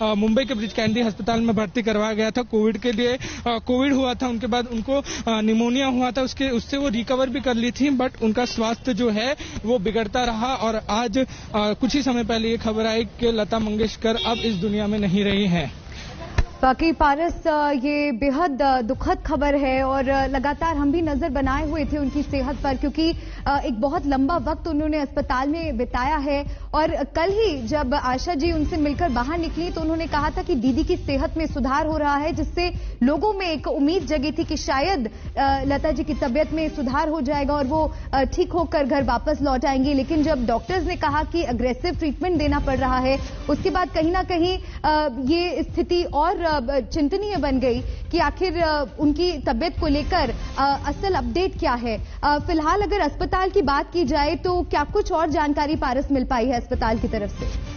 मुंबई के bridge candy अस्पताल में भर्ती करवाया गया था कोविड के लिए। कोविड हुआ था, उनके बाद उनको निमोनिया हुआ था, उससे वो रिकवर भी कर ली थी, बट उनका स्वास्थ्य जो है वो बिगड़ता रहा और आज कुछ ही समय पहले ये खबर आई कि लता मंगेशकर अब इस दुनिया में नहीं रही हैं। बाकी पारस, ये बेहद दुखद खबर है और लगातार हम भी नजर बनाए हुए थे उनकी सेहत पर, क्योंकि एक बहुत लंबा वक्त उन्होंने अस्पताल में बिताया है। और कल ही जब आशा जी उनसे मिलकर बाहर निकली तो उन्होंने कहा था कि दीदी की सेहत में सुधार हो रहा है, जिससे लोगों में एक उम्मीद जगी थी कि शायद लता जी की तबीयत में सुधार हो जाएगा और वो ठीक होकर घर वापस लौट आएंगी। लेकिन जब डॉक्टर्स ने कहा कि अग्रेसिव ट्रीटमेंट देना पड़ रहा है, उसके बाद कहीं ना कहीं ये स्थिति और चिंतनीय बन गई कि आखिर उनकी तबीयत को लेकर असल अपडेट क्या है। फिलहाल अगर अस्पताल की बात की जाए तो क्या कुछ और जानकारी पारस मिल पाई है अस्पताल की तरफ से?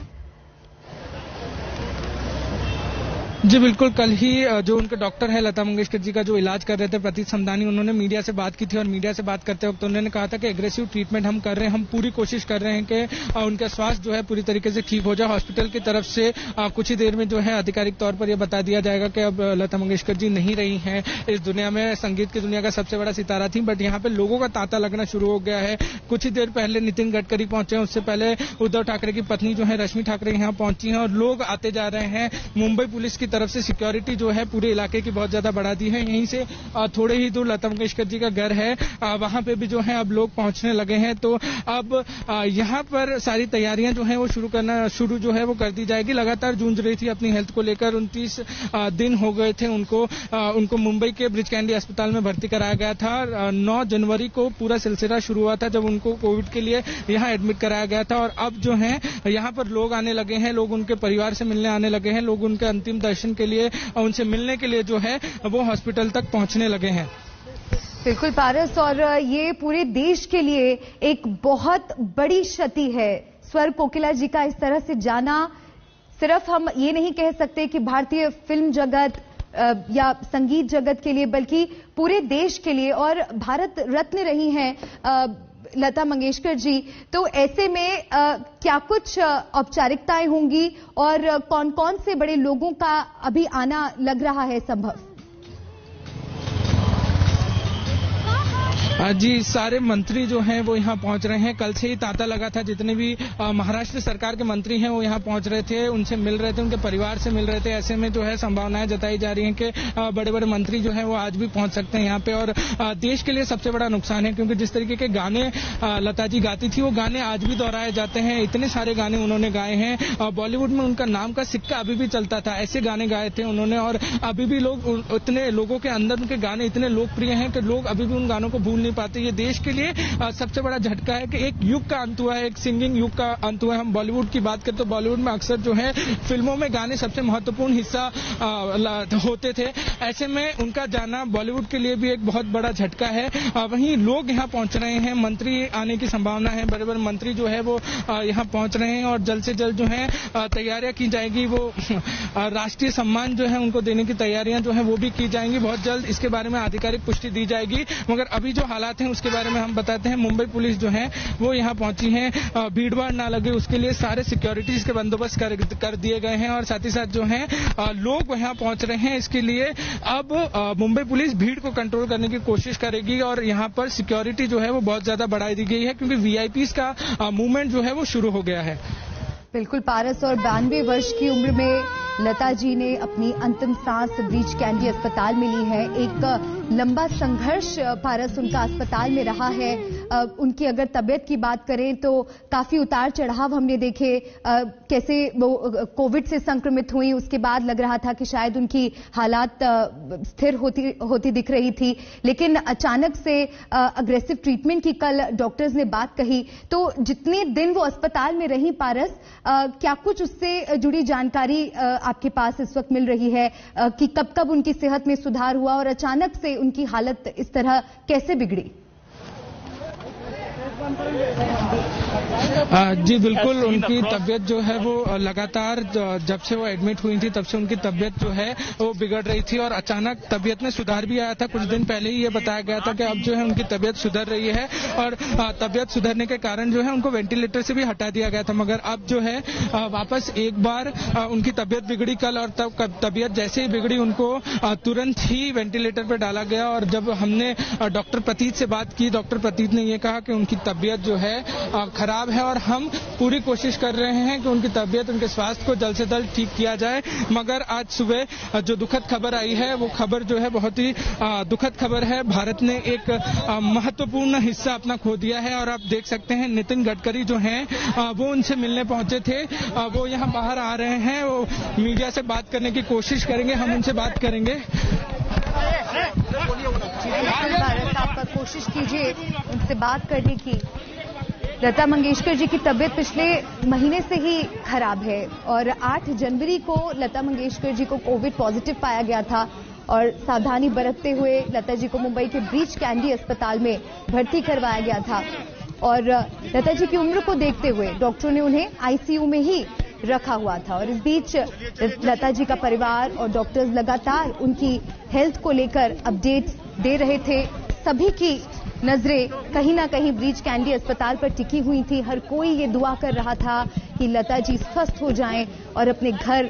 जी बिल्कुल, कल ही जो उनके डॉक्टर है लता मंगेशकर जी का जो इलाज कर रहे थे प्रतीत समदानी, उन्होंने मीडिया से बात की थी और मीडिया से बात करते वक्त उन्होंने कहा था कि एग्रेसिव ट्रीटमेंट हम कर रहे हैं, हम पूरी कोशिश कर रहे हैं कि उनका स्वास्थ्य जो है पूरी तरीके से ठीक हो जाए। हॉस्पिटल की तरफ से कुछ ही देर में जो है आधिकारिक तौर पर यह बता दिया जाएगा कि अब लता मंगेशकर जी नहीं रही हैं इस दुनिया में। संगीत की दुनिया का सबसे बड़ा सितारा थी, बट यहाँ पे लोगों का तांता लगना शुरू हो गया है। कुछ ही देर पहले नितिन गडकरी पहुंचे हैं, उससे पहले उद्धव ठाकरे की पत्नी जो है रश्मि ठाकरे यहाँ पहुंची हैं और लोग आते जा रहे हैं। मुंबई पुलिस की तरफ से सिक्योरिटी जो है पूरे इलाके की बहुत ज्यादा बढ़ा दी है। यहीं से थोड़े ही दूर लता मंगेशकर जी का घर है, वहां पे भी जो है अब लोग पहुंचने लगे हैं। तो अब यहां पर सारी तैयारियां जो है वो शुरू जो है वो कर दी जाएगी। लगातार जूझ रही थी अपनी हेल्थ को लेकर, 29 दिन हो गए थे उनको मुंबई के ब्रिज कैंडी अस्पताल में भर्ती कराया गया था। 9 जनवरी को पूरा सिलसिला शुरू हुआ था जब उनको कोविड के लिए यहाँ एडमिट कराया गया था और अब जो है यहाँ पर लोग आने लगे हैं, लोग उनके परिवार से मिलने आने लगे हैं, लोग उनके अंतिम दर्शन के लिए उनसे मिलने के लिए जो है वो हॉस्पिटल तक पहुंचने लगे हैं। बिल्कुल पारस, और ये पूरे देश के लिए एक बहुत बड़ी क्षति है। स्वर कोकिला जी का इस तरह से जाना, सिर्फ हम ये नहीं कह सकते कि भारतीय फिल्म जगत या संगीत जगत के लिए, बल्कि पूरे देश के लिए, और भारत रत्न रही हैं लता मंगेशकर जी। तो ऐसे में क्या कुछ औपचारिकताएं होंगी और कौन कौन से बड़े लोगों का अभी आना लग रहा है संभव? जी, सारे मंत्री जो हैं वो यहाँ पहुंच रहे हैं। कल से ही तांता लगा था, जितने भी महाराष्ट्र सरकार के मंत्री हैं वो यहाँ पहुंच रहे थे, उनसे मिल रहे थे, उनके परिवार से मिल रहे थे। ऐसे में जो है संभावनाएं जताई जा रही हैं कि बड़े बड़े मंत्री जो हैं वो आज भी पहुंच सकते हैं यहाँ पे। और देश के लिए सबसे बड़ा नुकसान है, क्योंकि जिस तरीके के गाने लता जी गाती थी वो गाने आज भी दोहराए जाते हैं। इतने सारे गाने उन्होंने गाए हैं, बॉलीवुड में उनका नाम का सिक्का अभी भी चलता था, ऐसे गाने गाए थे उन्होंने। और अभी भी लोग, इतने लोगों के अंदर उनके गाने इतने लोकप्रिय हैं कि लोग अभी भी उन गानों को भूल नहीं पाते। ये देश के लिए सबसे बड़ा झटका है कि एक युग का अंत हुआ है, एक सिंगिंग युग का अंत हुआ है। हम बॉलीवुड की बात करें तो बॉलीवुड में अक्सर जो है फिल्मों में गाने सबसे महत्वपूर्ण हिस्सा होते थे। ऐसे में उनका जाना बॉलीवुड के लिए भी एक बहुत बड़ा झटका है। वहीं लोग यहाँ पहुंच रहे हैं, मंत्री आने की संभावना है, बड़े बड़े मंत्री जो है वो यहाँ पहुंच रहे हैं और जल्द से जल्द जो है तैयारियां की जाएगी। वो राष्ट्रीय सम्मान जो है उनको देने की तैयारियां जो है वो भी की जाएंगी बहुत जल्द। इसके बारे में आधिकारिक पुष्टि दी जाएगी, मगर अभी जो हालात हैं उसके बारे में हम बताते हैं। मुंबई पुलिस जो है वो यहाँ पहुंची है, भीड़ भाड़ ना लगे उसके लिए सारे सिक्योरिटीज के बंदोबस्त कर दिए गए हैं और साथ ही साथ जो है लोग यहाँ पहुंच रहे हैं। इसके लिए अब मुंबई पुलिस भीड़ को कंट्रोल करने की कोशिश करेगी और यहाँ पर सिक्योरिटी जो है वो बहुत ज्यादा बढ़ा दी गई है, क्योंकि वीआईपीज का मूवमेंट जो है वो शुरू हो गया है। बिल्कुल पारस, और 92 वर्ष की उम्र में लता जी ने अपनी अंतिम सांस ब्रिज कैंडी अस्पताल में ली है। एक लंबा संघर्ष पारस उनका अस्पताल में रहा है। उनकी अगर तबीयत की बात करें तो काफी उतार चढ़ाव हमने देखे, कैसे वो कोविड से संक्रमित हुई, उसके बाद लग रहा था कि शायद उनकी हालात स्थिर होती दिख रही थी, लेकिन अचानक से अग्रेसिव ट्रीटमेंट की कल डॉक्टर्स ने बात कही। तो जितने दिन वो अस्पताल में रही पारस, क्या कुछ उससे जुड़ी जानकारी आपके पास इस वक्त मिल रही है कि कब कब उनकी सेहत में सुधार हुआ और अचानक से उनकी हालत इस तरह कैसे बिगड़ी? जी बिल्कुल, उनकी तबीयत जो है वो लगातार जब से वो एडमिट हुई थी तब से उनकी तबीयत जो है वो बिगड़ रही थी और अचानक तबीयत में सुधार भी आया था। कुछ दिन पहले ही ये बताया गया था कि अब जो है उनकी तबीयत सुधर रही है और तबीयत सुधरने के कारण जो है उनको वेंटिलेटर से भी हटा दिया गया था। मगर अब जो है वापस एक बार उनकी तबीयत बिगड़ी कल और तब तबीयत जैसे ही बिगड़ी उनको तुरंत ही वेंटिलेटर पर डाला गया। और जब हमने डॉक्टर प्रतीत से बात की, डॉक्टर प्रतीत ने ये कहा कि उनकी तबीयत जो है खराब है और हम पूरी कोशिश कर रहे हैं कि उनकी तबीयत, उनके स्वास्थ्य को जल्द से जल्द ठीक किया जाए। मगर आज सुबह जो दुखद खबर आई है वो खबर जो है बहुत ही दुखद खबर है। भारत ने एक महत्वपूर्ण हिस्सा अपना खो दिया है और आप देख सकते हैं नितिन गडकरी जो हैं वो उनसे मिलने पहुंचे थे। वो यहाँ बाहर आ रहे हैं, वो मीडिया से बात करने की कोशिश करेंगे, हम उनसे बात करेंगे। आप कोशिश कीजिए उनसे बात करने की। लता मंगेशकर जी की तबीयत पिछले महीने से ही खराब है और 8 जनवरी को लता मंगेशकर जी को कोविड पॉजिटिव पाया गया था और सावधानी बरतते हुए लता जी को मुंबई के ब्रीच कैंडी अस्पताल में भर्ती करवाया गया था। और लता जी की उम्र को देखते हुए डॉक्टरों ने उन्हें आईसीयू में ही रखा हुआ था। और इस बीच लता जी का परिवार और डॉक्टर्स लगातार उनकी हेल्थ को लेकर अपडेट्स दे रहे थे। सभी की नजरें कहीं ना कहीं ब्रीच कैंडी अस्पताल पर टिकी हुई थी। हर कोई ये दुआ कर रहा था कि लता जी स्वस्थ हो जाएं और अपने घर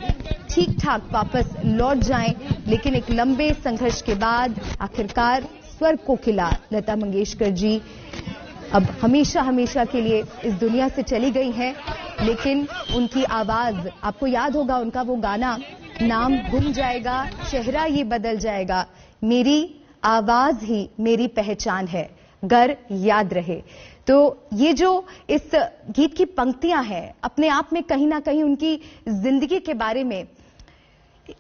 ठीक ठाक वापस लौट जाएं। लेकिन एक लंबे संघर्ष के बाद आखिरकार स्वर्ग को खिला लता मंगेशकर जी अब हमेशा हमेशा के लिए इस दुनिया से चली गई हैं। लेकिन उनकी आवाज, आपको याद होगा उनका वो गाना, नाम गुम जाएगा चेहरा ये बदल जाएगा, मेरी आवाज ही मेरी पहचान है, गर याद रहे। तो ये जो इस गीत की पंक्तियां हैं अपने आप में कहीं ना कहीं उनकी जिंदगी के बारे में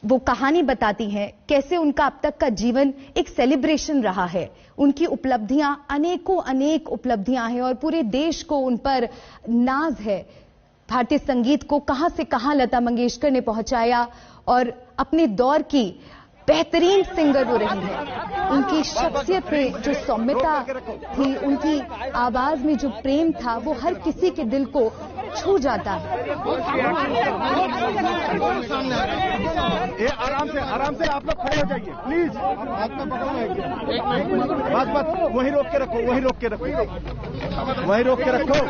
वो कहानी बताती हैं, कैसे उनका अब तक का जीवन एक सेलिब्रेशन रहा है। उनकी उपलब्धियां अनेक उपलब्धियां हैं और पूरे देश को उन पर नाज है। भारतीय संगीत को कहां से कहां लता मंगेशकर ने पहुंचाया और अपने दौर की बेहतरीन सिंगर वो रही है। उनकी शख्सियत में जो सौम्यता थी, उनकी आवाज में जो प्रेम था, वो हर किसी के दिल को छू जाता है। आराम से आप लोग खड़े हो जाइए प्लीज। बस वहीं रोक के रखो, वहीं रोक के रखो।